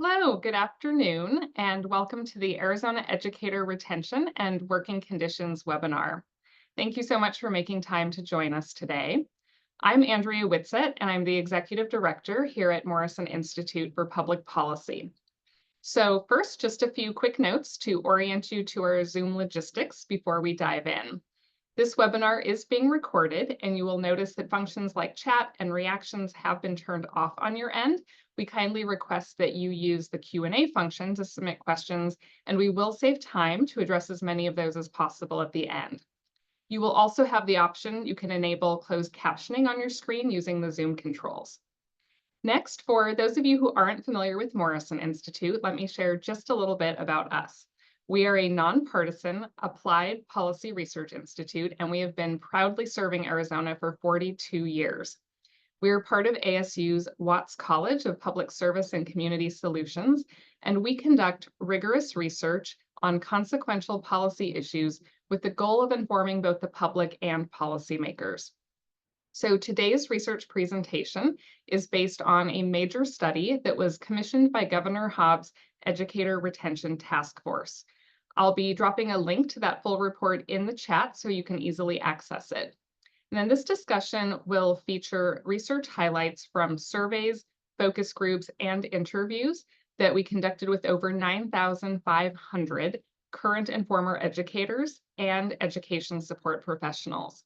Hello, good afternoon, and welcome to the Arizona Educator Retention and Working Conditions webinar. Thank you so much for making time to join us today. I'm Andrea Whitsett, and I'm the Executive Director here at Morrison Institute for Public Policy. So first, just a few quick notes to orient you to our Zoom logistics before we dive in. This webinar is being recorded, and you will notice that functions like chat and reactions have been turned off on your end. We kindly request that you use the Q&A function to submit questions, and we will save time to address as many of those as possible at the end. You will also have the option you can enable closed captioning on your screen using the Zoom controls. Next, for those of you who aren't familiar with Morrison Institute, let me share just a little bit about us. We are a nonpartisan applied policy research institute, and we have been proudly serving Arizona for 42 years. We are part of ASU's Watts College of Public Service and Community Solutions, and we conduct rigorous research on consequential policy issues with the goal of informing both the public and policymakers. So today's research presentation is based on a major study that was commissioned by Governor Hobbs' Educator Retention Task Force. I'll be dropping a link to that full report in the chat so you can easily access it. And then this discussion will feature research highlights from surveys, focus groups, and interviews that we conducted with over 9,500 current and former educators and education support professionals.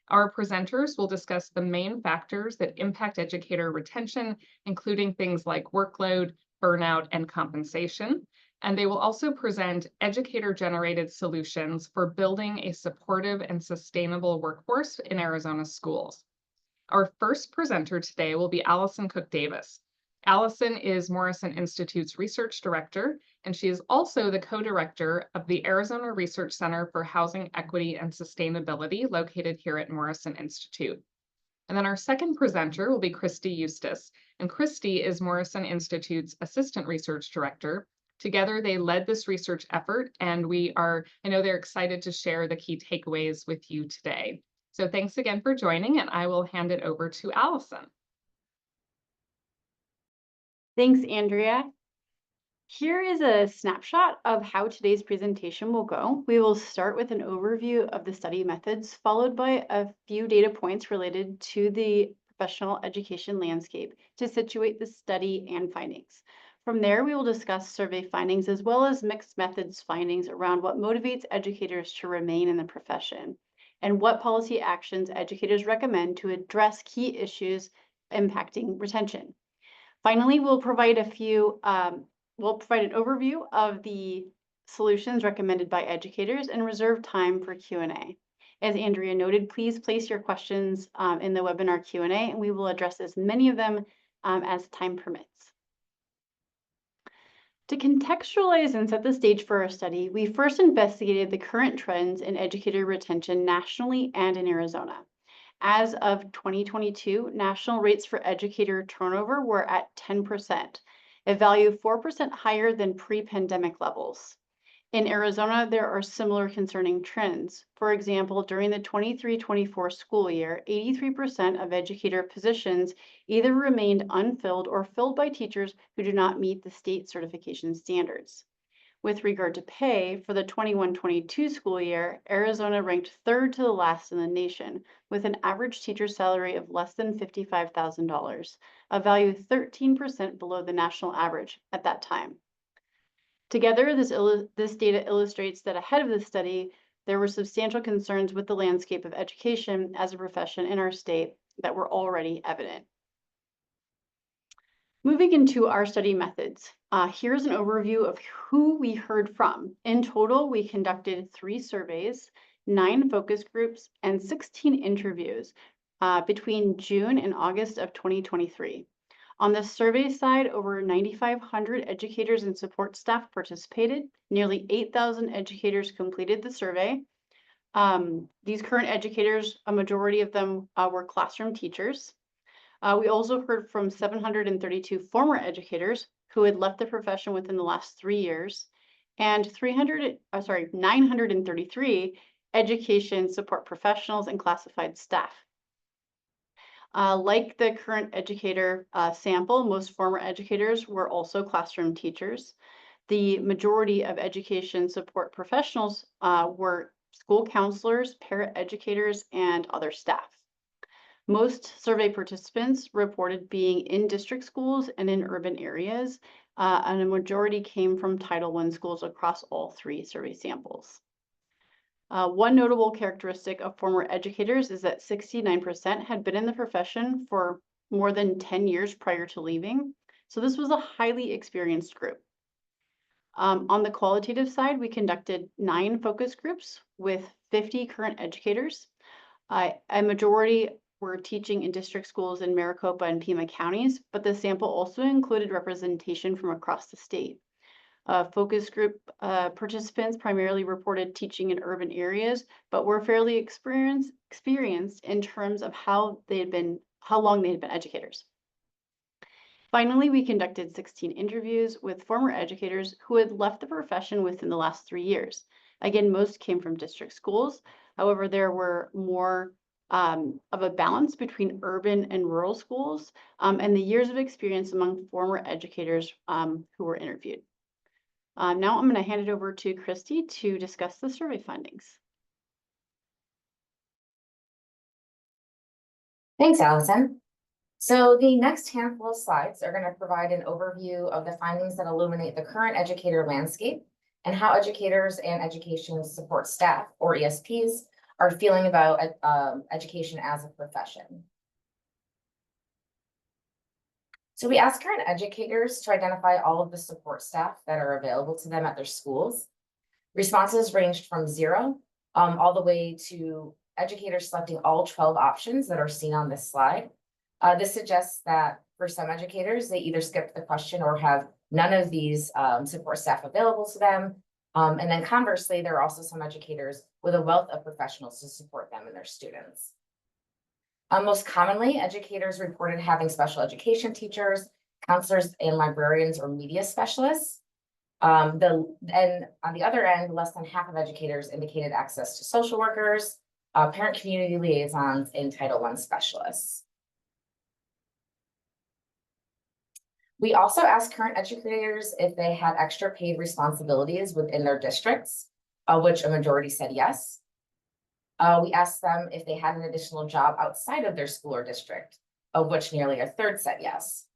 Our presenters will discuss the main factors that impact educator retention, including things like workload, burnout, and compensation. And they will also present educator-generated solutions for building a supportive and sustainable workforce in Arizona schools. Our first presenter today will be Alison Cook-Davis. Alison is Morrison Institute's research director, and she is also the co-director of the Arizona Research Center for Housing Equity and Sustainability, located here at Morrison Institute. And then our second presenter will be Kristi Eustice, and Kristi is Morrison Institute's assistant research director. Together, they led this research effort, and I know they're excited to share the key takeaways with you today. So thanks again for joining, and I will hand it over to Alison. Thanks, Andrea. Here is a snapshot of how today's presentation will go. We will start with an overview of the study methods, followed by a few data points related to the professional education landscape to situate the study and findings. From there, we will discuss survey findings as well as mixed methods findings around what motivates educators to remain in the profession and what policy actions educators recommend to address key issues impacting retention. Finally, we'll provide an overview of the solutions recommended by educators and reserve time for Q&A. As Andrea noted, please place your questions in the webinar Q&A, and we will address as many of them as time permits. To contextualize and set the stage for our study, we first investigated the current trends in educator retention nationally and in Arizona. As of 2022, national rates for educator turnover were at 10%, a value 4% higher than pre-pandemic levels. In Arizona, there are similar concerning trends. For example, during the 23-24 school year, 83% of educator positions either remained unfilled or filled by teachers who do not meet the state certification standards. With regard to pay, for the 21-22 school year, Arizona ranked third to the last in the nation, with an average teacher salary of less than $55,000, a value 13% below the national average at that time. Together, this data illustrates that ahead of the study, there were substantial concerns with the landscape of education as a profession in our state that were already evident. Moving into our study methods, here's an overview of who we heard from. In total, we conducted 3 surveys, 9 focus groups, and 16 interviews between June and August of 2023. On the survey side, over 9,500 educators and support staff participated. Nearly 8,000 educators completed the survey. These current educators, a majority of them were classroom teachers. We also heard from 732 former educators who had left the profession within the last 3 years, and 933 education support professionals and classified staff. Like the current educator sample, most former educators were also classroom teachers. The majority of education support professionals were school counselors, paraeducators, and other staff. Most survey participants reported being in district schools and in urban areas, and a majority came from Title I schools across all 3 survey samples. One notable characteristic of former educators is that 69% had been in the profession for more than 10 years prior to leaving. So this was a highly experienced group. On the qualitative side, we conducted 9 focus groups with 50 current educators. A majority were teaching in district schools in Maricopa and Pima counties, but the sample also included representation from across the state. Focus group participants primarily reported teaching in urban areas, but were fairly experienced in terms of how long they had been educators. Finally, we conducted 16 interviews with former educators who had left the profession within the last 3 years. Again, most came from district schools. However, there were more of a balance between urban and rural schools, and the years of experience among former educators who were interviewed. Now I'm going to hand it over to Kristi to discuss the survey findings. Thanks, Alison. So the next handful of slides are going to provide an overview of the findings that illuminate the current educator landscape and how educators and education support staff, or ESPs, are feeling about education as a profession. So we asked current educators to identify all of the support staff that are available to them at their schools. Responses ranged from 0 all the way to educators selecting all 12 options that are seen on this slide. This suggests that for some educators, they either skipped the question or have none of these support staff available to them. And then conversely, there are also some educators with a wealth of professionals to support them and their students. Most commonly, educators reported having special education teachers, counselors, and librarians or media specialists. And on the other end, less than half of educators indicated access to social workers, parent community liaisons, and Title I specialists. We also asked current educators if they had extra paid responsibilities within their districts, of which a majority said yes. We asked them if they had an additional job outside of their school or district, of which nearly a third said yes.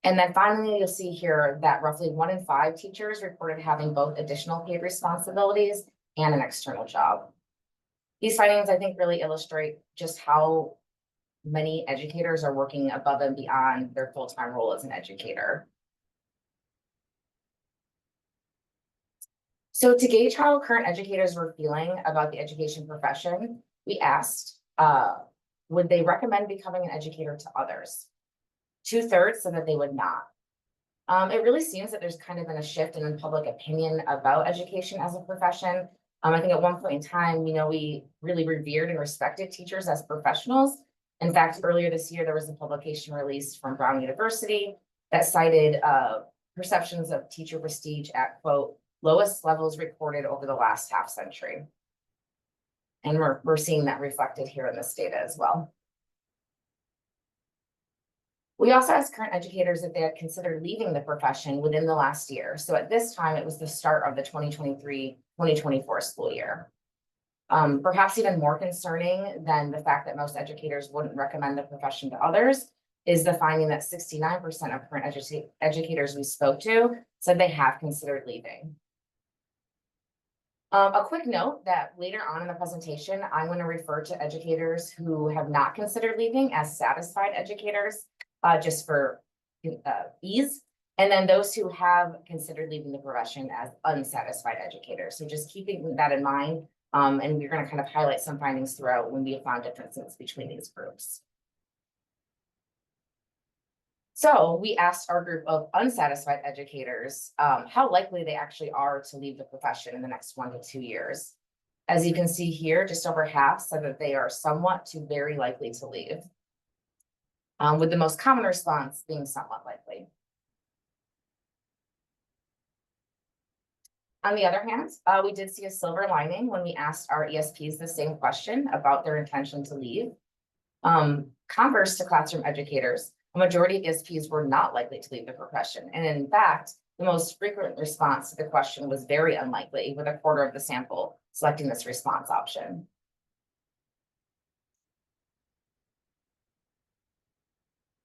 And then finally, you'll see here that roughly 1 in 5 teachers reported having both additional paid responsibilities and an external job. These findings, I think, really illustrate just how many educators are working above and beyond their full-time role as an educator. So to gauge how current educators were feeling about the education profession, we asked, would they recommend becoming an educator to others? 2/3 said that they would not. It really seems that there's kind of been a shift in public opinion about education as a profession. I think at one point in time, we really revered and respected teachers as professionals. In fact, earlier this year, there was a publication released from Brown University that cited perceptions of teacher prestige at, quote, lowest levels recorded over the last half century. And we're seeing that reflected here in this data as well. We also asked current educators if they had considered leaving the profession within the last year. So at this time, it was the start of the 2023-2024 school year. Perhaps even more concerning than the fact that most educators wouldn't recommend the profession to others is the finding that 69% of current educators we spoke to said they have considered leaving. A quick note that later on in the presentation, I'm going to refer to educators who have not considered leaving as satisfied educators, just for ease. And then those who have considered leaving the profession as unsatisfied educators. So just keeping that in mind. And we're going to kind of highlight some findings throughout when we have found differences between these groups. So we asked our group of unsatisfied educators how likely they actually are to leave the profession in the next 1 to 2 years. As you can see here, just over half said that they are somewhat to very likely to leave, with the most common response being somewhat likely. On the other hand, we did see a silver lining when we asked our ESPs the same question about their intention to leave. Converse to classroom educators, a majority of ESPs were not likely to leave the profession. And in fact, the most frequent response to the question was very unlikely, with a quarter of the sample selecting this response option.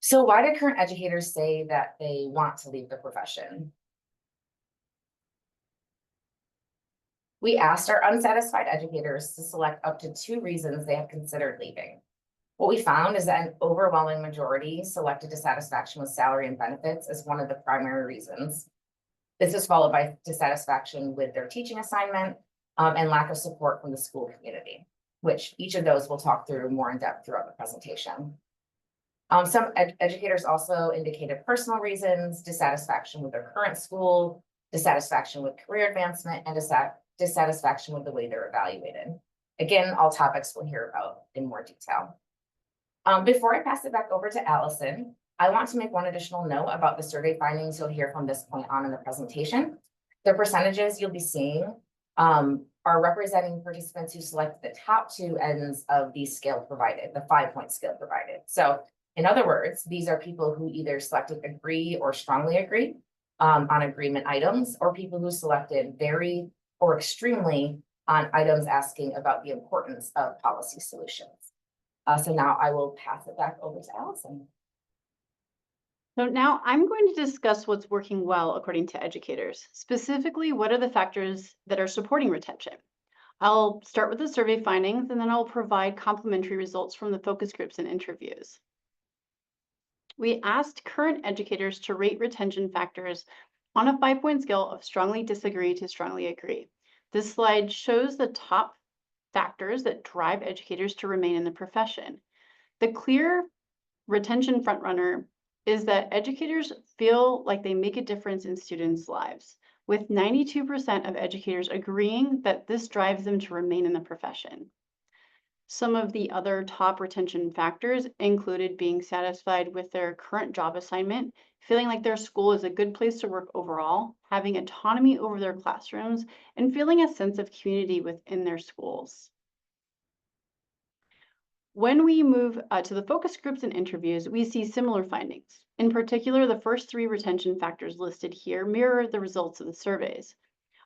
So why do current educators say that they want to leave the profession? We asked our unsatisfied educators to select up to 2 reasons they have considered leaving. What we found is that an overwhelming majority selected dissatisfaction with salary and benefits as one of the primary reasons. This is followed by dissatisfaction with their teaching assignment and lack of support from the school community, which each of those we'll talk through more in depth throughout the presentation. Some educators also indicated personal reasons, dissatisfaction with their current school, dissatisfaction with career advancement, and dissatisfaction with the way they're evaluated. Again, all topics we'll hear about in more detail. Before I pass it back over to Alison, I want to make one additional note about the survey findings you'll hear from this point on in the presentation. The percentages you'll be seeing are representing participants who select the top 2 ends of the scale provided, the 5-point scale provided. So in other words, these are people who either selected agree or strongly agree on agreement items, or people who selected very or extremely on items asking about the importance of policy solutions. So now I will pass it back over to Alison. So now I'm going to discuss what's working well according to educators. Specifically, what are the factors that are supporting retention? I'll start with the survey findings, and then I'll provide complementary results from the focus groups and interviews. We asked current educators to rate retention factors on a 5-point scale of strongly disagree to strongly agree. This slide shows the top factors that drive educators to remain in the profession. The clear retention frontrunner is that educators feel like they make a difference in students' lives, with 92% of educators agreeing that this drives them to remain in the profession. Some of the other top retention factors included being satisfied with their current job assignment, feeling like their school is a good place to work overall, having autonomy over their classrooms, and feeling a sense of community within their schools. When we move to the focus groups and interviews, we see similar findings. In particular, the first 3 retention factors listed here mirror the results of the surveys.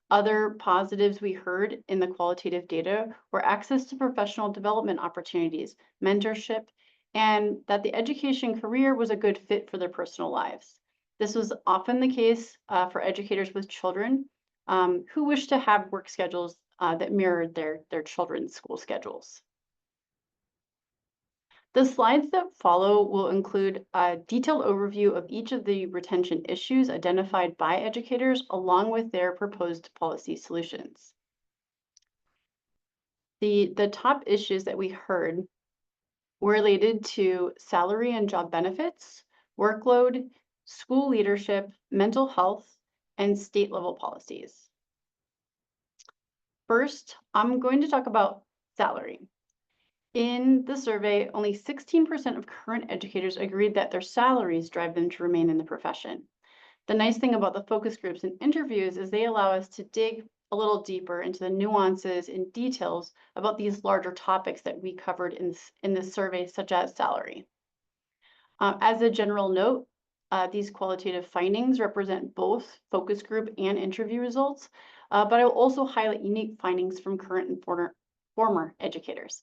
Other positives we heard in the qualitative data were access to professional development opportunities, mentorship, and that the education career was a good fit for their personal lives. This was often the case for educators with children who wish to have work schedules that mirrored their children's school schedules. The slides that follow will include a detailed overview of each of the retention issues identified by educators, along with their proposed policy solutions. The top issues that we heard were related to salary and job benefits, workload, school leadership, mental health, and state-level policies. First, I'm going to talk about salary. In the survey, only 16% of current educators agreed that their salaries drive them to remain in the profession. The nice thing about the focus groups and interviews is they allow us to dig a little deeper into the nuances and details about these larger topics that we covered in this survey, such as salary. As a general note, these qualitative findings represent both focus group and interview results, but I will also highlight unique findings from current and former educators.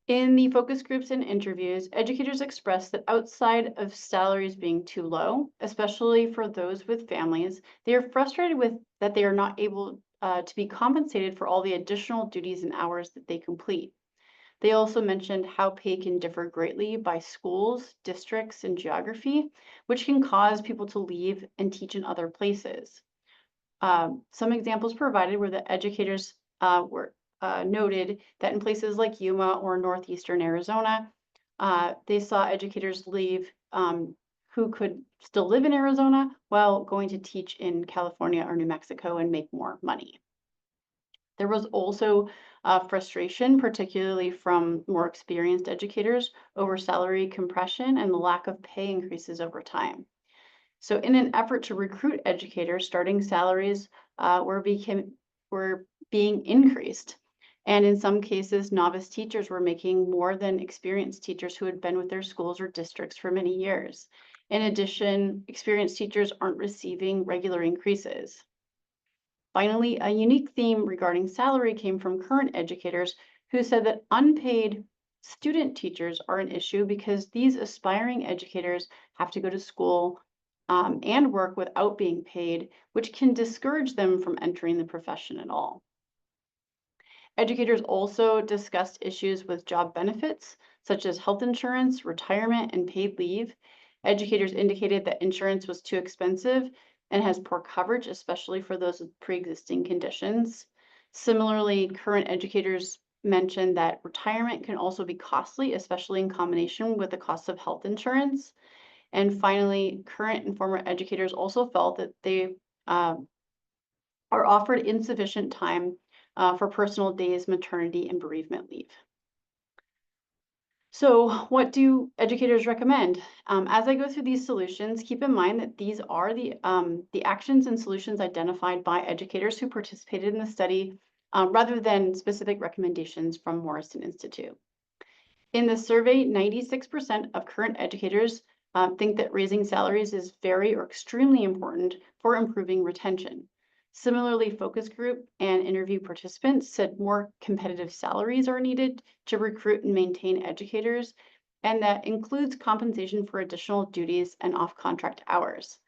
In the focus groups and interviews, educators expressed that outside of salaries being too low, especially for those with families, they are frustrated with that they are not able to be compensated for all the additional duties and hours that they complete. They also mentioned how pay can differ greatly by schools, districts, and geography, which can cause people to leave and teach in other places. Some examples provided were that educators noted that in places like Yuma or northeastern Arizona, they saw educators leave who could still live in Arizona while going to teach in California or New Mexico and make more money. There was also frustration, particularly from more experienced educators, over salary compression and the lack of pay increases over time. So in an effort to recruit educators, starting salaries were being increased. And in some cases, novice teachers were making more than experienced teachers who had been with their schools or districts for many years. In addition, experienced teachers aren't receiving regular increases. Finally, a unique theme regarding salary came from current educators who said that unpaid student teachers are an issue because these aspiring educators have to go to school and work without being paid, which can discourage them from entering the profession at all. Educators also discussed issues with job benefits, such as health insurance, retirement, and paid leave. Educators indicated that insurance was too expensive and has poor coverage, especially for those with pre-existing conditions. Similarly, current educators mentioned that retirement can also be costly, especially in combination with the cost of health insurance. And finally, current and former educators also felt that they are offered insufficient time for personal days, maternity, and bereavement leave. So what do educators recommend? As I go through these solutions, keep in mind that these are the actions and solutions identified by educators who participated in the study rather than specific recommendations from Morrison Institute. In the survey, 96% of current educators think that raising salaries is very or extremely important for improving retention. Similarly, focus group and interview participants said more competitive salaries are needed to recruit and maintain educators, and that includes compensation for additional duties and off-contract hours.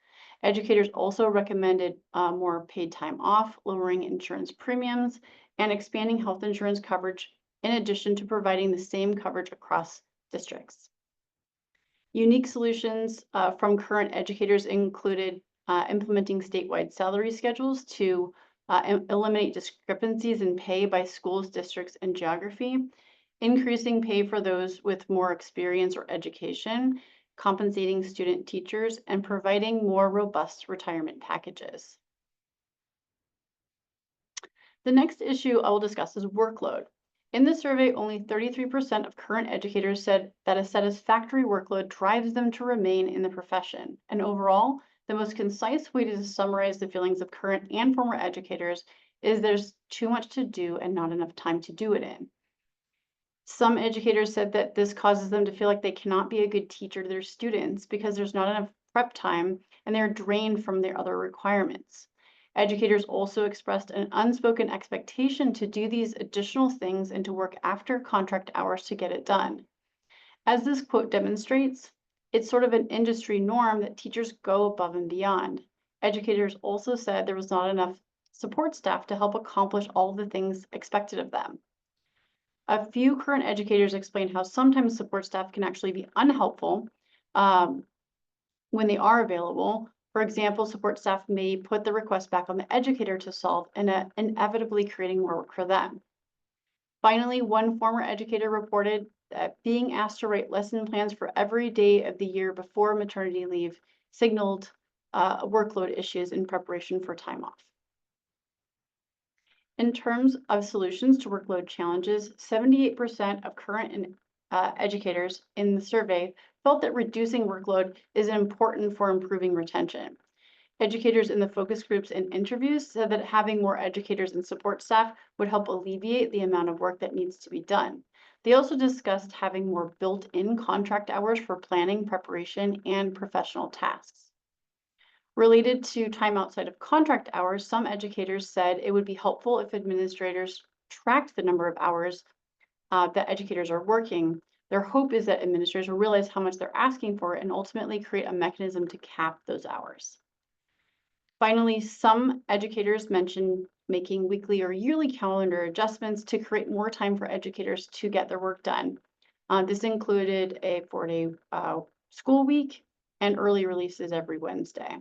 Educators also recommended more paid time off, lowering insurance premiums, and expanding health insurance coverage in addition to providing the same coverage across districts. Unique solutions from current educators included implementing statewide salary schedules to eliminate discrepancies in pay by schools, districts, and geography, increasing pay for those with more experience or education, compensating student teachers, and providing more robust retirement packages. The next issue I will discuss is workload. In the survey, only 33% of current educators said that a satisfactory workload drives them to remain in the profession. And overall, the most concise way to summarize the feelings of current and former educators is there's too much to do and not enough time to do it in. Some educators said that this causes them to feel like they cannot be a good teacher to their students because there's not enough prep time and they're drained from their other requirements. Educators also expressed an unspoken expectation to do these additional things and to work after contract hours to get it done. As this quote demonstrates, it's sort of an industry norm that teachers go above and beyond. Educators also said there was not enough support staff to help accomplish all the things expected of them. A few current educators explained how sometimes support staff can actually be unhelpful when they are available. For example, support staff may put the request back on the educator to solve and inevitably creating more work for them. Finally, one former educator reported that being asked to write lesson plans for every day of the year before maternity leave signaled workload issues in preparation for time off. In terms of solutions to workload challenges, 78% of current educators in the survey felt that reducing workload is important for improving retention. Educators in the focus groups and interviews said that having more educators and support staff would help alleviate the amount of work that needs to be done. They also discussed having more built-in contract hours for planning, preparation, and professional tasks. Related to time outside of contract hours, some educators said it would be helpful if administrators tracked the number of hours that educators are working. Their hope is that administrators will realize how much they're asking for and ultimately create a mechanism to cap those hours. Finally, some educators mentioned making weekly or yearly calendar adjustments to create more time for educators to get their work done. This included a 4-day school week and early releases every Wednesday.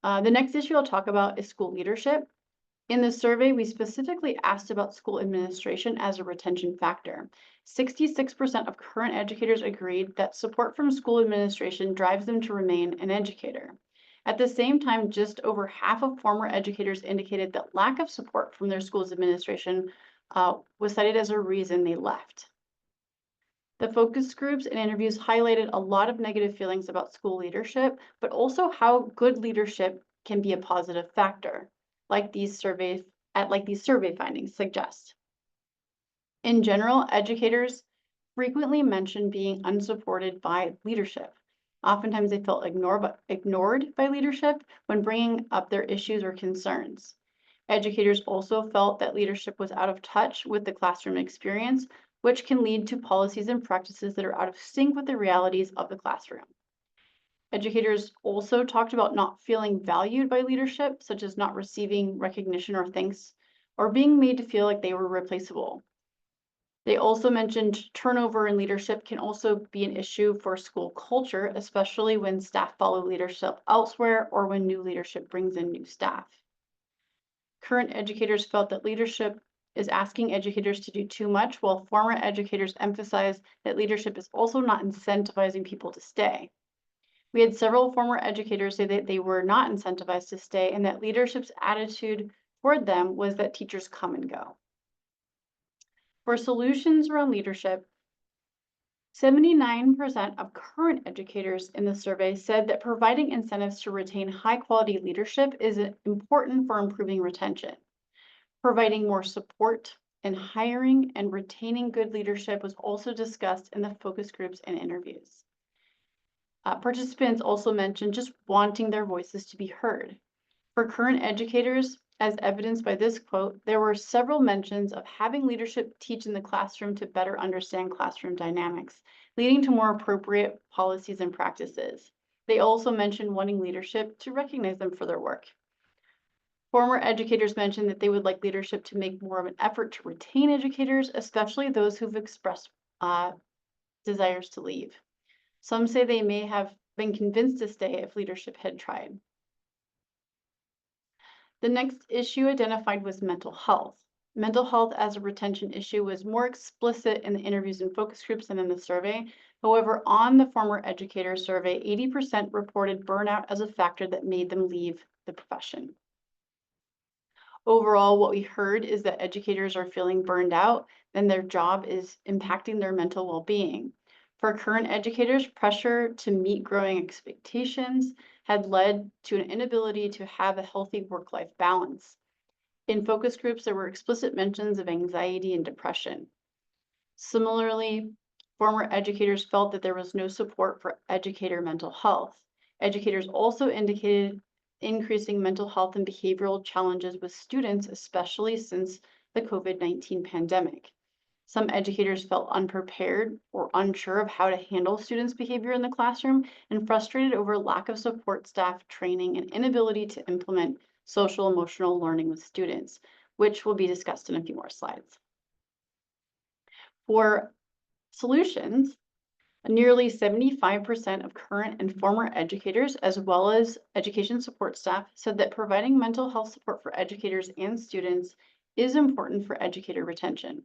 The next issue I'll talk about is school leadership. In the survey, we specifically asked about school administration as a retention factor. 66% of current educators agreed that support from school administration drives them to remain an educator. At the same time, just over half of former educators indicated that lack of support from their school's administration was cited as a reason they left. The focus groups and interviews highlighted a lot of negative feelings about school leadership, but also how good leadership can be a positive factor. Like these survey like these survey findings suggest. In general, educators frequently mention being unsupported by leadership. Oftentimes they felt ignored by leadership when bringing up their issues or concerns. Educators also felt that leadership was out of touch with the classroom experience, which can lead to policies and practices that are out of sync with the realities of the classroom. Educators also talked about not feeling valued by leadership, such as not receiving recognition or thanks, or being made to feel like they were replaceable. They also mentioned turnover in leadership can also be an issue for school culture, especially when staff follow leadership elsewhere or when new leadership brings in new staff. Current educators felt that leadership is asking educators to do too much, while former educators emphasized that leadership is also not incentivizing people to stay. We had several former educators say that they were not incentivized to stay and that leadership's attitude toward them was that teachers come and go. For solutions around leadership, 79% of current educators in the survey said that providing incentives to retain high-quality leadership is important for improving retention. Providing more support and hiring and retaining good leadership was also discussed in the focus groups and interviews. Participants also mentioned just wanting their voices to be heard. For current educators, as evidenced by this quote, there were several mentions of having leadership teach in the classroom to better understand classroom dynamics, leading to more appropriate policies and practices. They also mentioned wanting leadership to recognize them for their work. Former educators mentioned that they would like leadership to make more of an effort to retain educators, especially those who've expressed desires to leave. Some say they may have been convinced to stay if leadership had tried. The next issue identified was mental health. Mental health as a retention issue was more explicit in the interviews and focus groups than in the survey. However, on the former educator survey, 80% reported burnout as a factor that made them leave the profession. Overall, what we heard is that educators are feeling burned out and their job is impacting their mental well-being. For current educators, pressure to meet growing expectations had led to an inability to have a healthy work-life balance. In focus groups, there were explicit mentions of anxiety and depression. Similarly, former educators felt that there was no support for educator mental health. Educators also indicated increasing mental health and behavioral challenges with students, especially since the COVID-19 pandemic. Some educators felt unprepared or unsure of how to handle students' behavior in the classroom and frustrated over lack of support staff training and inability to implement social emotional learning with students, which will be discussed in a few more slides. For solutions, nearly 75% of current and former educators, as well as education support staff, said that providing mental health support for educators and students is important for educator retention.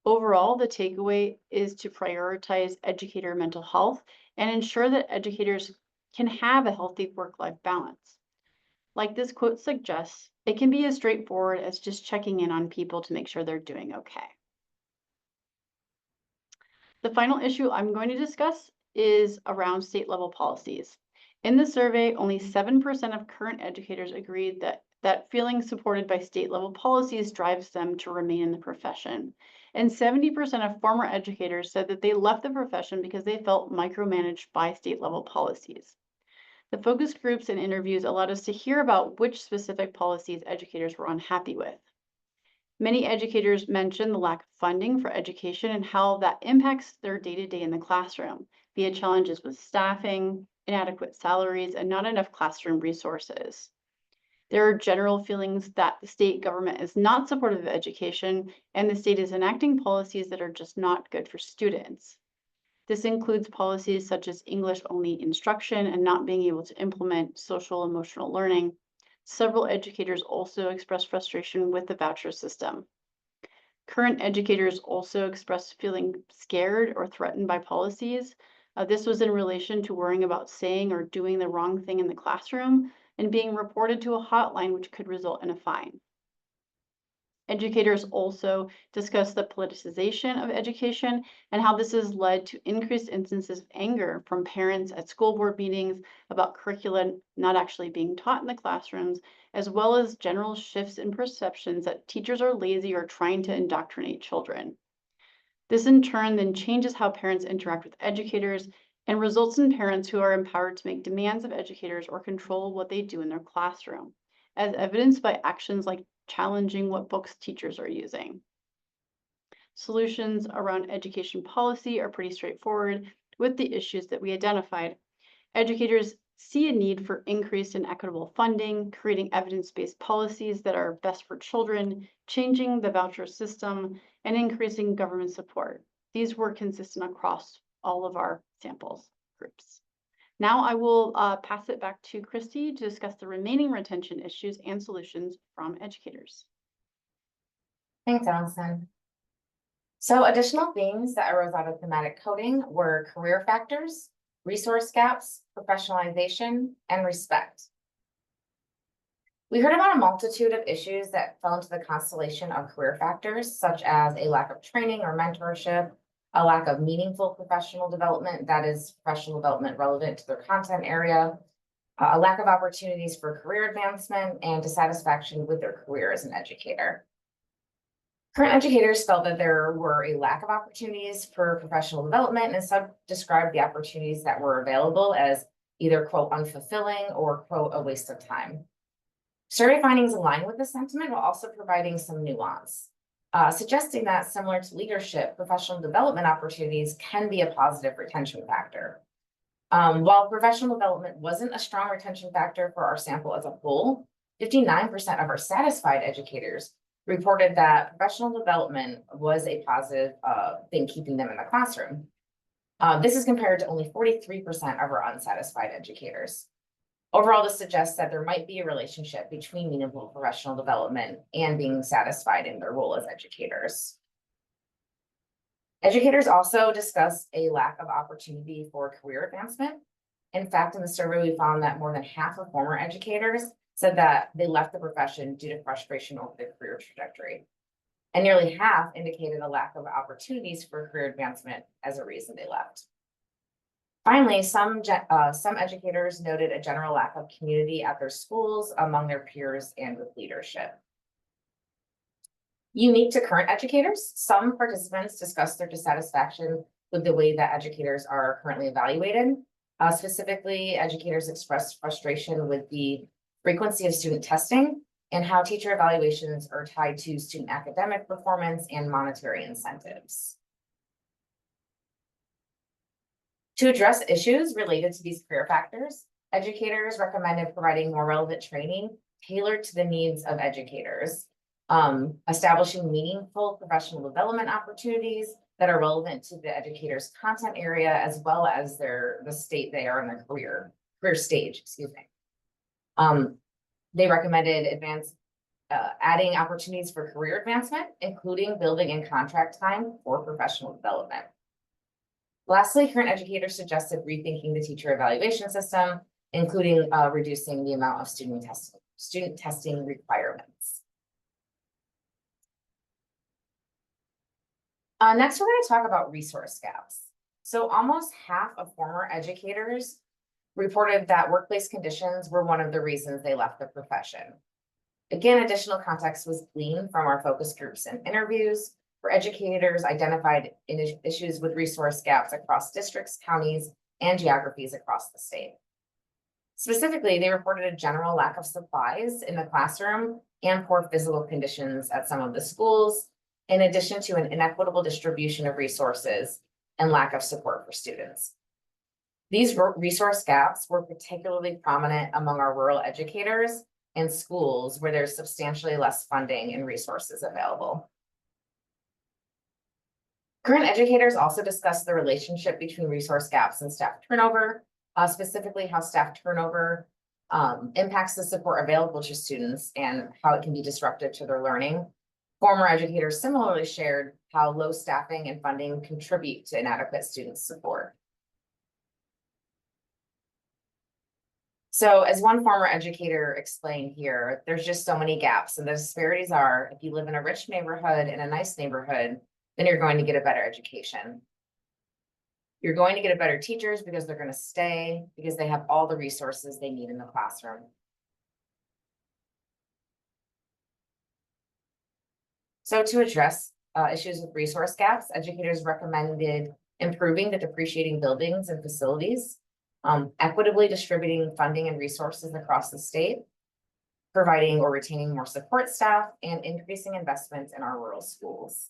Overall, the takeaway is to prioritize educator mental health and ensure that educators can have a healthy work-life balance. Like this quote suggests, it can be as straightforward as just checking in on people to make sure they're doing okay. The final issue I'm going to discuss is around state level policies. In the survey, only 7% of current educators agreed that feeling supported by state level policies drives them to remain in the profession. And 70% of former educators said that they left the profession because they felt micromanaged by state level policies. The focus groups and interviews allowed us to hear about which specific policies educators were unhappy with. Many educators mentioned the lack of funding for education and how that impacts their day-to-day in the classroom via challenges with staffing, inadequate salaries, and not enough classroom resources. There are general feelings that the state government is not supportive of education and the state is enacting policies that are just not good for students. This includes policies such as English-only instruction and not being able to implement social emotional learning. Several educators also expressed frustration with the voucher system. Current educators also expressed feeling scared or threatened by policies. This was in relation to worrying about saying or doing the wrong thing in the classroom and being reported to a hotline which could result in a fine. Educators also discussed the politicization of education and how this has led to increased instances of anger from parents at school board meetings about curricula not actually being taught in the classrooms, as well as general shifts in perceptions that teachers are lazy or trying to indoctrinate children. This in turn then changes how parents interact with educators and results in parents who are empowered to make demands of educators or control what they do in their classroom, as evidenced by actions like challenging what books teachers are using. Solutions around education policy are pretty straightforward with the issues that we identified. Educators see a need for increased and equitable funding, creating evidence-based policies that are best for children, changing the voucher system, and increasing government support. These were consistent across all of our samples groups. Now I will pass it back to Kristi to discuss the remaining retention issues and solutions from educators. Thanks, Alison. So additional themes that arose out of thematic coding were career factors, resource gaps, professionalization, and respect. We heard about a multitude of issues that fell into the constellation of career factors, such as a lack of training or mentorship, a lack of meaningful professional development, that is professional development relevant to their content area, a lack of opportunities for career advancement, and dissatisfaction with their career as an educator. Current educators felt that there were a lack of opportunities for professional development, and some described the opportunities that were available as either, quote, unfulfilling or, quote, a waste of time. Survey findings align with this sentiment while also providing some nuance, suggesting that, similar to leadership, professional development opportunities can be a positive retention factor. While professional development wasn't a strong retention factor for our sample as a whole, 59% of our satisfied educators reported that professional development was a positive thing keeping them in the classroom. This is compared to only 43% of our unsatisfied educators. Overall, this suggests that there might be a relationship between meaningful professional development and being satisfied in their role as educators. Educators also discussed a lack of opportunity for career advancement. In fact, in the survey, we found that more than half of former educators said that they left the profession due to frustration over their career trajectory. And nearly half indicated a lack of opportunities for career advancement as a reason they left. Finally, some educators noted a general lack of community at their schools, among their peers, and with leadership. Unique to current educators, some participants discussed their dissatisfaction with the way that educators are currently evaluated. Specifically, educators expressed frustration with the frequency of student testing and how teacher evaluations are tied to student academic performance and monetary incentives. To address issues related to these career factors, educators recommended providing more relevant training tailored to the needs of educators, establishing meaningful professional development opportunities that are relevant to the educator's content area, as well as the state they are in their career stage, excuse me. They recommended adding opportunities for career advancement, including building in contract time for professional development. Lastly, current educators suggested rethinking the teacher evaluation system, including reducing the amount of student testing requirements. Next, we're going to talk about resource gaps. So almost half of former educators reported that workplace conditions were one of the reasons they left the profession. Again, additional context was gleaned from our focus groups and interviews, where educators identified issues with resource gaps across districts, counties, and geographies across the state. Specifically, they reported a general lack of supplies in the classroom and poor physical conditions at some of the schools, in addition to an inequitable distribution of resources and lack of support for students. These resource gaps were particularly prominent among our rural educators and schools where there's substantially less funding and resources available. Current educators also discussed the relationship between resource gaps and staff turnover, specifically how staff turnover impacts the support available to students and how it can be disruptive to their learning. Former educators similarly shared how low staffing and funding contribute to inadequate student support. So as one former educator explained here, there's just so many gaps, and the disparities are, if you live in a rich neighborhood, in a nice neighborhood, then you're going to get a better education. You're going to get a better teachers because they're going to stay, because they have all the resources they need in the classroom. So to address issues with resource gaps, educators recommended improving the depreciating buildings and facilities, equitably distributing funding and resources across the state, providing or retaining more support staff, and increasing investments in our rural schools.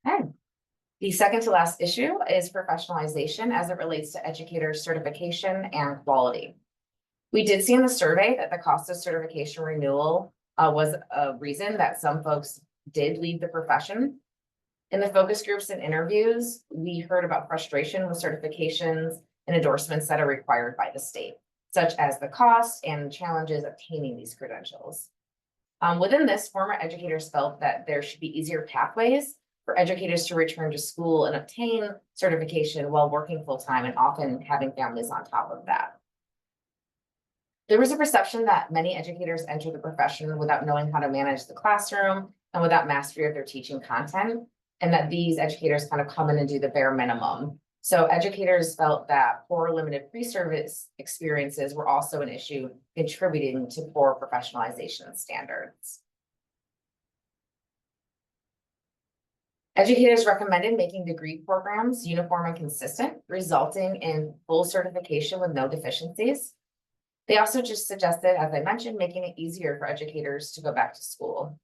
Okay. The second to last issue is professionalization as it relates to educator certification and quality. We did see in the survey that the cost of certification renewal was a reason that some folks did leave the profession. In the focus groups and interviews, we heard about frustration with certifications and endorsements that are required by the state, such as the cost and challenges obtaining these credentials. Within this, former educators felt that there should be easier pathways for educators to return to school and obtain certification while working full-time and often having families on top of that. There was a perception that many educators enter the profession without knowing how to manage the classroom and without mastery of their teaching content, and that these educators kind of come in and do the bare minimum. So educators felt that poor limited pre-service experiences were also an issue contributing to poor professionalization standards. Educators recommended making degree programs uniform and consistent, resulting in full certification with no deficiencies. They also just suggested, as I mentioned, making it easier for educators to go back to school.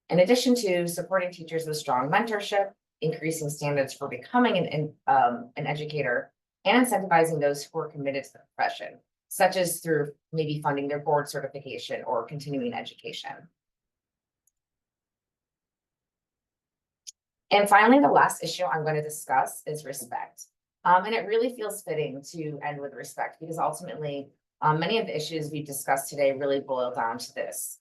In addition to supporting teachers with strong mentorship, increasing standards for becoming an educator, and incentivizing those who are committed to the profession, such as through maybe funding their board certification or continuing education. And finally, the last issue I'm going to discuss is respect. And it really feels fitting to end with respect because ultimately, many of the issues we discussed today really boil down to this.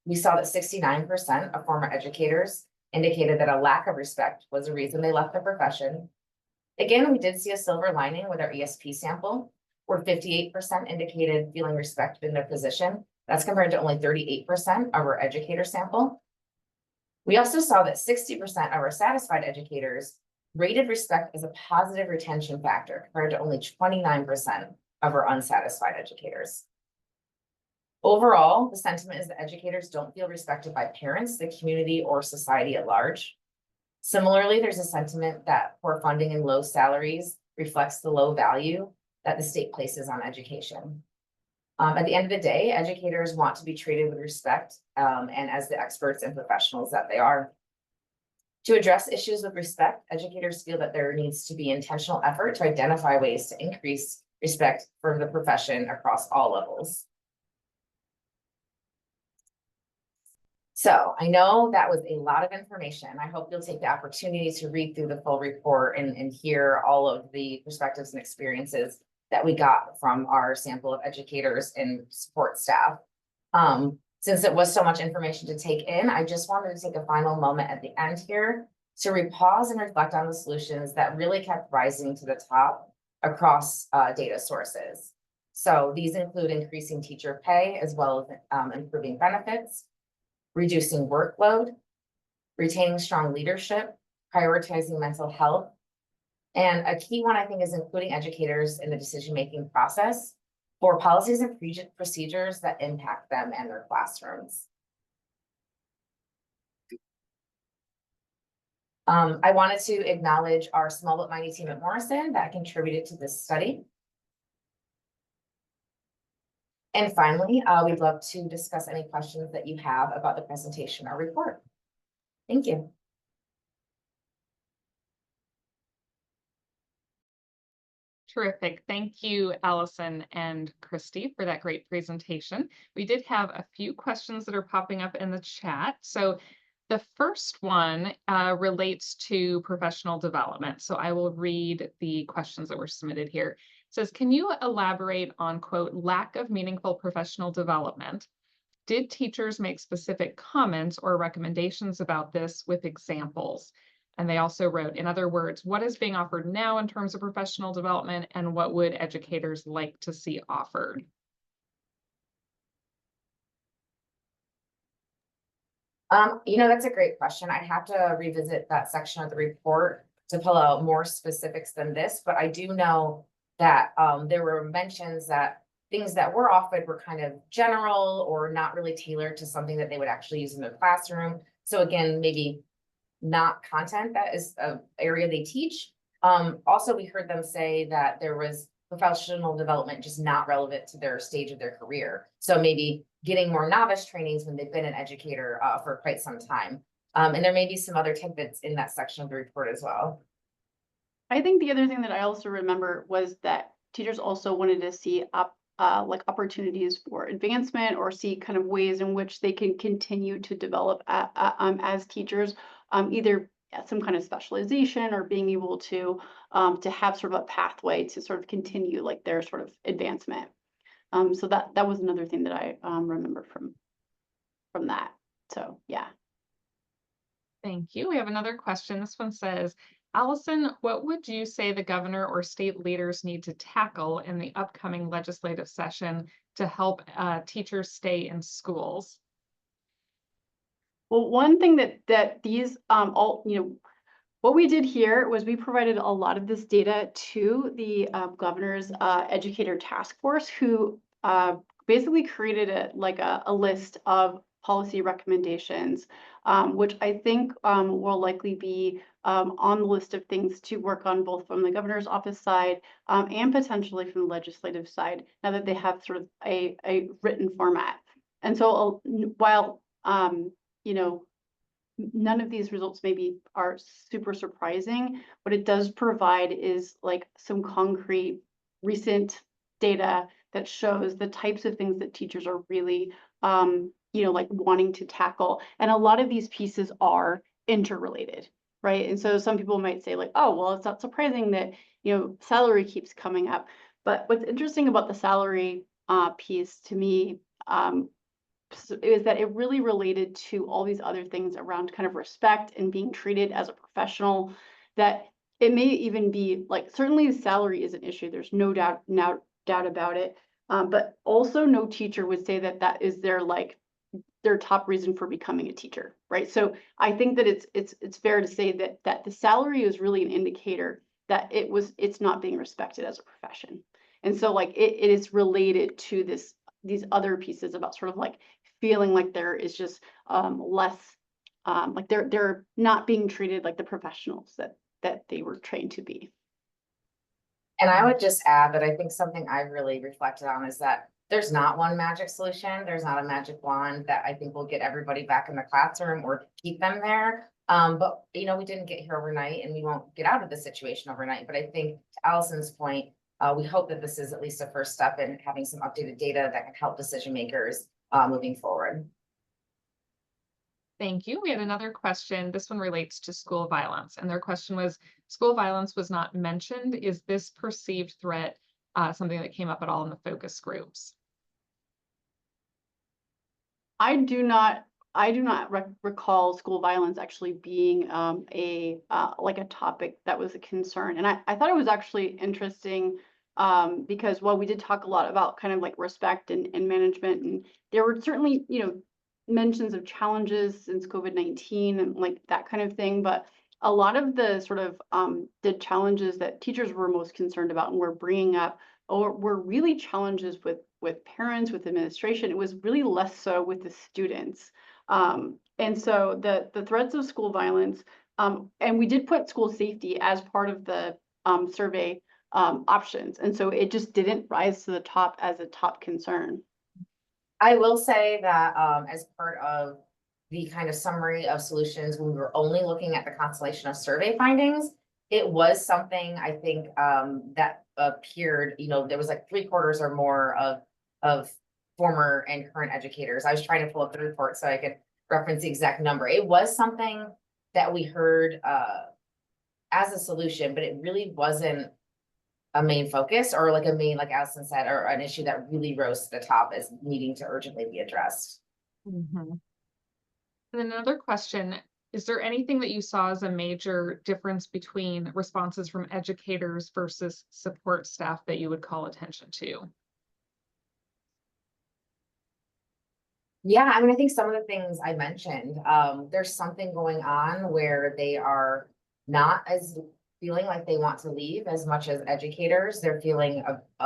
We saw that 69% of former educators indicated that a lack of respect was the reason they left the profession. Again, we did see a silver lining with our ESP sample, where 58% indicated feeling respected in their position. That's compared to only 38% of our educator sample. We also saw that 60% of our satisfied educators rated respect as a positive retention factor, compared to only 29% of our unsatisfied educators. Overall, the sentiment is that educators don't feel respected by parents, the community, or society at large. Similarly, there's a sentiment that poor funding and low salaries reflects the low value that the state places on education. At the end of the day, educators want to be treated with respect and as the experts and professionals that they are. To address issues with respect, educators feel that there needs to be intentional effort to identify ways to increase respect for the profession across all levels. So I know that was a lot of information. I hope you'll take the opportunity to read through the full report and hear all of the perspectives and experiences that we got from our sample of educators and support staff. Since it was so much information to take in, I just wanted to take a final moment at the end here to pause and reflect on the solutions that really kept rising to the top across data sources. So these include increasing teacher pay as well as improving benefits, reducing workload, retaining strong leadership, prioritizing mental health. And a key one, I think, is including educators in the decision-making process for policies and procedures that impact them and their classrooms. I wanted to acknowledge our small but mighty team at Morrison that contributed to this study. And finally, we'd love to discuss any questions that you have about the presentation or report. Thank you. Terrific. Thank you, Alison and Kristi, for that great presentation. We did have a few questions that are popping up in the chat. So the first one relates to professional development. So I will read the questions that were submitted here. It says, can you elaborate on, quote, lack of meaningful professional development? Did teachers make specific comments or recommendations about this with examples? And they also wrote, in other words, what is being offered now in terms of professional development and what would educators like to see offered? That's a great question. I'd have to revisit that section of the report to pull out more specifics than this, but I do know that there were mentions that things that were offered were kind of general or not really tailored to something that they would actually use in their classroom. So again, maybe not content that is an area they teach. Also, we heard them say that there was professional development just not relevant to their stage of their career. So maybe getting more novice trainings when they've been an educator for quite some time. And there may be some other tidbits in that section of the report as well. I think the other thing that I also remember was that teachers also wanted to see like opportunities for advancement or see kind of ways in which they can continue to develop as teachers, either some kind of specialization or being able to have sort of a pathway to sort of continue like their sort of advancement. So that was another thing that I remember from that. So yeah. Thank you. We have another question. This one says, Alison, what would you say the governor or state leaders need to tackle in the upcoming legislative session to help teachers stay in schools? Well, one thing that these what we did here was we provided a lot of this data to the governor's educator task force, who basically created a list of policy recommendations, which I think will likely be on the list of things to work on, both from the governor's office side and potentially from the legislative side, now that they have sort of a written format. And so while none of these results maybe are super surprising, what it does provide is like some concrete recent data that shows the types of things that teachers are really like wanting to tackle. And a lot of these pieces are interrelated, right? And so some people might say like, oh, well, it's not surprising that, salary keeps coming up. But what's interesting about the salary piece to me is that it really related to all these other things around kind of respect and being treated as a professional, that it may even be like, certainly salary is an issue. There's no doubt about it. But also no teacher would say that that is their top reason for becoming a teacher, right? So I think that it's fair to say that the salary is really an indicator that it's not being respected as a profession. And so like it is related to these other pieces about sort of like feeling like there is just less like they're not being treated like the professionals that they were trained to be. And I would just add that I think something I've really reflected on is that there's not one magic solution. There's not a magic wand that I think will get everybody back in the classroom or keep them there. But we didn't get here overnight, and we won't get out of the situation overnight. But I think to Alison's point, we hope that this is at least a first step in having some updated data that can help decision makers moving forward. Thank you. We had another question. This one relates to school violence. And their question was, school violence was not mentioned. Is this perceived threat something that came up at all in the focus groups? I do not recall school violence actually being like a topic that was a concern. And I thought it was actually interesting because while we did talk a lot about kind of like respect and management, and there were certainly, mentions of challenges since COVID-19 and like that kind of thing, but a lot of the sort of the challenges that teachers were most concerned about and were bringing up were really challenges with parents, with administration. It was really less so with the students. And so the threats of school violence, and we did put school safety as part of the survey options. And so it just didn't rise to the top as a top concern. I will say that as part of the kind of summary of solutions, when we were only looking at the constellation of survey findings, it was something I think that appeared, there was like 3/4 or more of former and current educators. I was trying to pull up the report so I could reference the exact number. It was something that we heard as a solution, but it really wasn't a main focus or like a main, like Alison said, or an issue that really rose to the top as needing to urgently be addressed. Mm-hmm. And then another question, Is there anything that you saw as a major difference between responses from educators versus support staff that you would call attention to? Yeah, I mean, I think some of the things I mentioned, there's something going on where they are not as feeling like they want to leave as much as educators. They're feeling,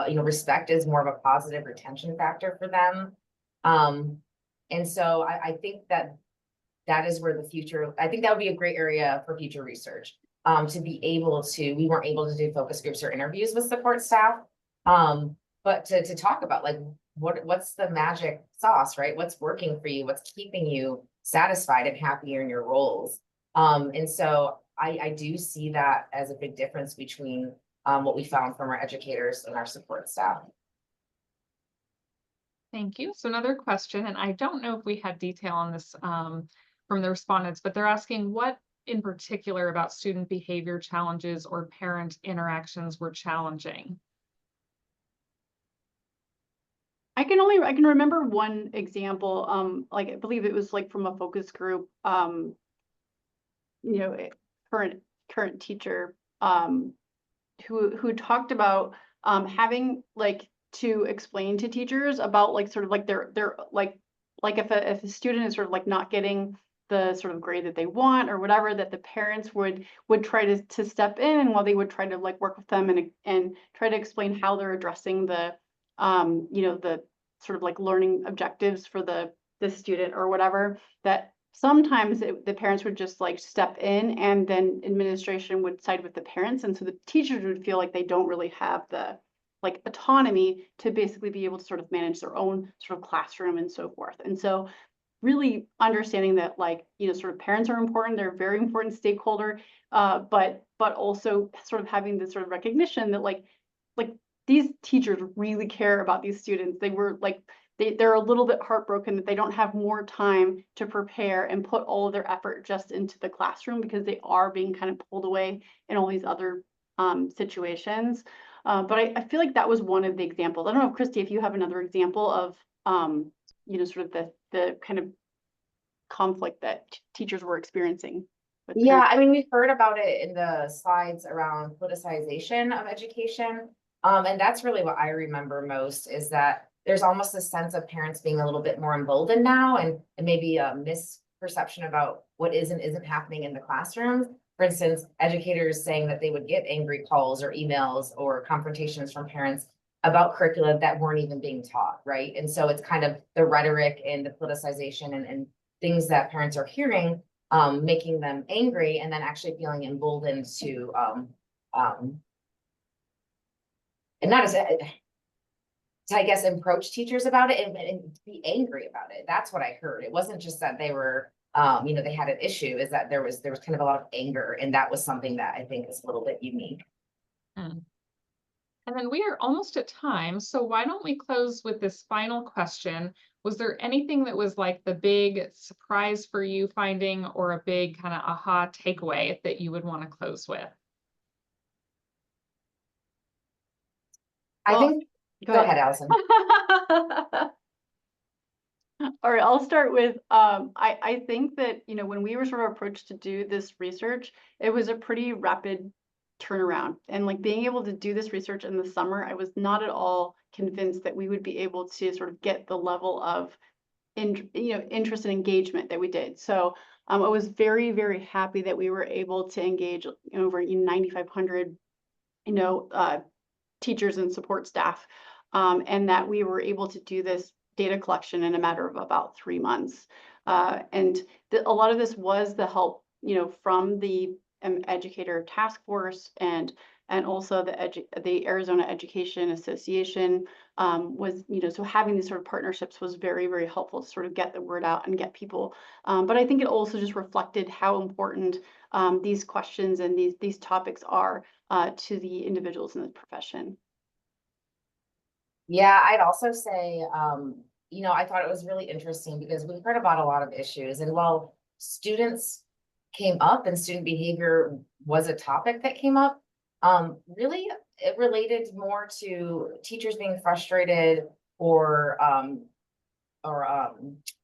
respect is more of a positive retention factor for them. And so I think that is where the future, I think that would be a great area for future research. To be able to, we weren't able to do focus groups or interviews with support staff. But to talk about like, what's the magic sauce, right? What's working for you? What's keeping you satisfied and happy in your roles? And so I do see that as a big difference between what we found from our educators and our support staff. Thank you. So another question, and I don't know if we had detail on this from the respondents, but they're asking what in particular about student behavior challenges or parent interactions were challenging? I can remember one example, like I believe it was like from a focus group, current teacher, who talked about having like to explain to teachers about like sort of like their like if a student is sort of like not getting the sort of grade that they want or whatever, that the parents would try to step in, and while they would try to like work with them and try to explain how they're addressing the the sort of like learning objectives for the student or whatever, that sometimes the parents would just like step in, and then administration would side with the parents, and so the teachers would feel like they don't really have the like autonomy to basically be able to sort of manage their own sort of classroom and so forth. And so really understanding that like sort of parents are important, they're a very important stakeholder, but also sort of having this sort of recognition that like these teachers really care about these students. They were like they're a little bit heartbroken that they don't have more time to prepare and put all of their effort just into the classroom, because they are being kind of pulled away in all these other situations. But I feel like that was one of the examples. I don't know, Kristi, if you have another example of sort of the kind of conflict that teachers were experiencing. Yeah, I mean, we've heard about it in the slides around politicization of education. And that's really what I remember most, is that there's almost a sense of parents being a little bit more emboldened now, and maybe a misperception about what is and isn't happening in the classroom. For instance, educators saying that they would get angry calls or emails or confrontations from parents about curricula that weren't even being taught, right? And so it's kind of the rhetoric and the politicization and things that parents are hearing, making them angry, and then actually feeling emboldened to and not as to, I guess, approach teachers about it and be angry about it. That's what I heard. It wasn't just that they were they had an issue, is that there was kind of a lot of anger, and that was something that I think is a little bit unique. And then we are almost at time, so why don't we close with this final question? Was there anything that was like the big surprise for you finding, or a big kind of aha takeaway that you would want to close with? I think, go ahead, Alison. All right, I'll start with, I think that, when we were sort of approached to do this research, it was a pretty rapid turnaround. And like being able to do this research in the summer, I was not at all convinced that we would be able to sort of get the level of interest and engagement that we did. So I was very, very happy that we were able to engage over 9,500, teachers and support staff, and that we were able to do this data collection in a matter of about 3 months. And a lot of this was the help, from the educator task force, and also the Arizona Education Association, was, so having these sort of partnerships was very, very helpful to sort of get the word out and get people. But I think it also just reflected how important these questions and these topics are to the individuals in the profession. Yeah, I'd also say, I thought it was really interesting because we've heard about a lot of issues, and while students came up and student behavior was a topic that came up, really it related more to teachers being frustrated or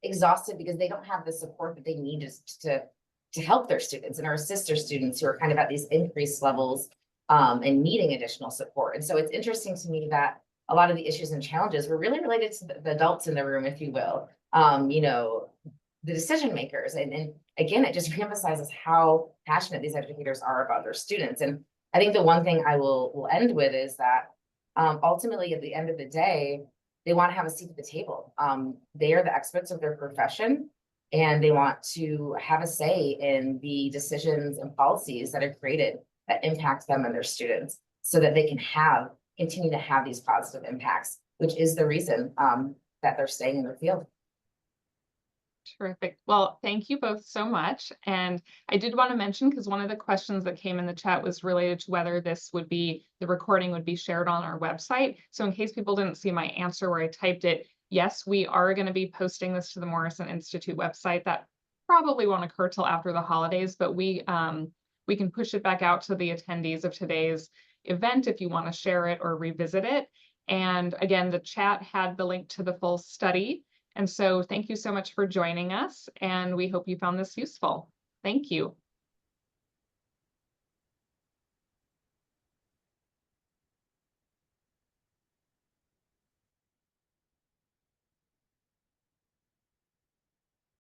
exhausted because they don't have the support that they need to to help their students and or assist their students who are kind of at these increased levels and needing additional support. And so it's interesting to me that a lot of the issues and challenges were really related to the adults in the room, if you will, you know, the decision makers. And again, it just reemphasizes how passionate these educators are about their students. And I think the one thing I will end with is that ultimately, at the end of the day, they want to have a seat at the table. They are the experts of their profession, and they want to have a say in the decisions and policies that are created that impact them and their students, so that they can continue to have these positive impacts, which is the reason that they're staying in the field. Terrific. Well, thank you both so much. And I did want to mention, because one of the questions that came in the chat was related to whether the recording would be shared on our website. So in case people didn't see my answer where I typed it, yes, we are going to be posting this to the Morrison Institute website. That probably won't occur till after the holidays, but we can push it back out to the attendees of today's event if you want to share it or revisit it. And again, the chat had the link to the full study. And so thank you so much for joining us, and we hope you found this useful. Thank you.